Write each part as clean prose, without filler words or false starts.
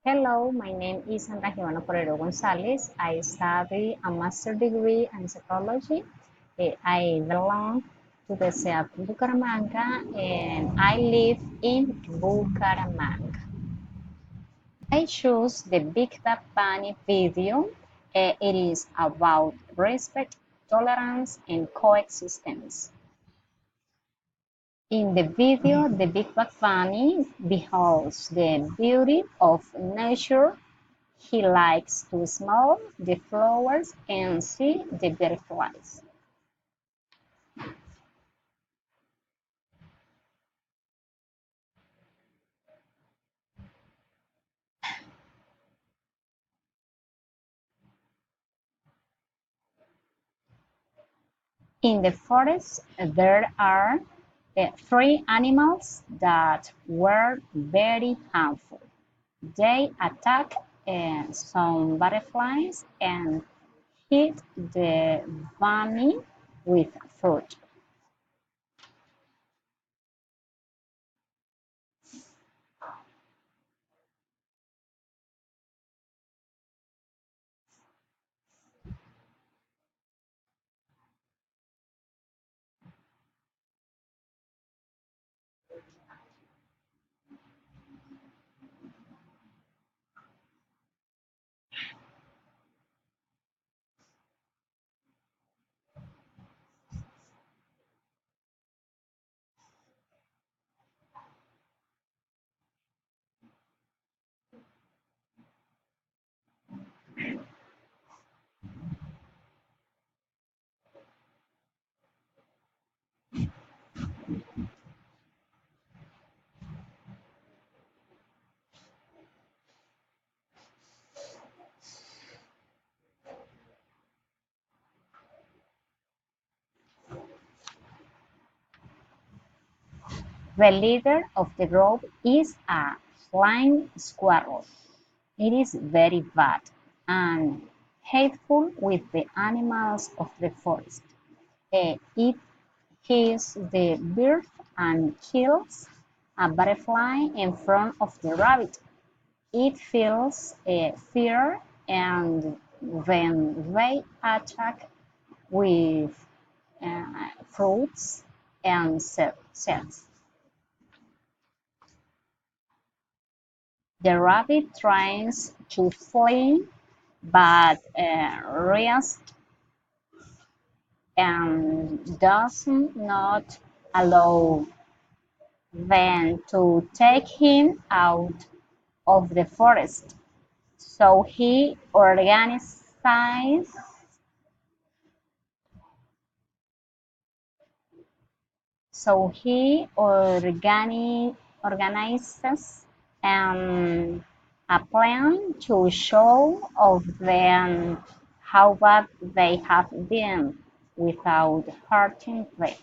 Hello, my name is Sandra Giovanna Porero Gonzalez. I study a master's degree in psychology. I belong to the city of Bucaramanga and I live in Bucaramanga. I choose the Big Bang Bunny video. It is about respect, tolerance, and coexistence. In the video, the Big Bang Bunny beholds the beauty of nature. He likes to smell the flowers and see the butterflies. In the forest, there are three animals that were very harmful. They attack some butterflies and hit the bunny with fruit. The leader of the group is a flying squirrel. It is very bad and hateful with the animals of the forest. It kills the bird and kills a butterfly in front of the rabbit. It feels fear and when they attack with fruits and seeds. The rabbit tries to flee but rests and does not allow them to take him out of the forest. So he organizes a plan to show of them how bad they have been without hurting them.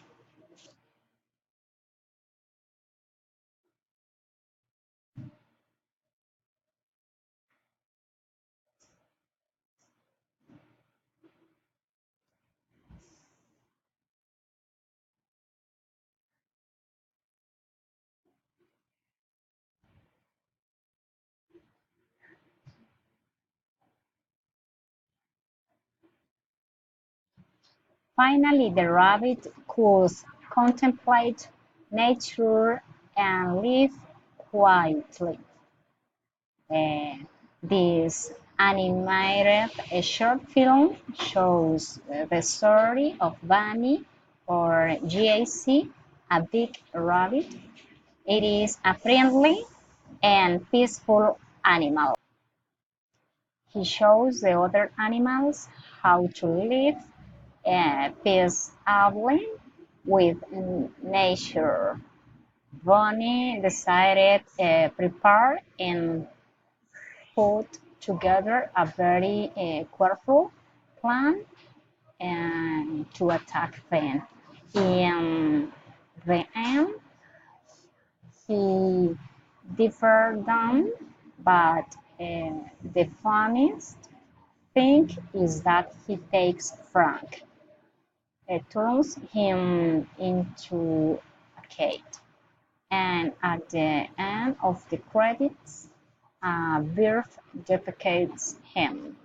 Finally, the rabbit could contemplate nature and live quietly. Uh, this animated short film shows the story of Bunny or GAC, a big rabbit. It is a friendly and peaceful animal. He shows the other animals how to live peaceably with nature. Bonnie decided prepare and put together a very careful plan to attack them. In the end, he defeated them, but the funniest thing is that he takes Frank, turns him into a cat, and at the end of the credits, a bird defecates him.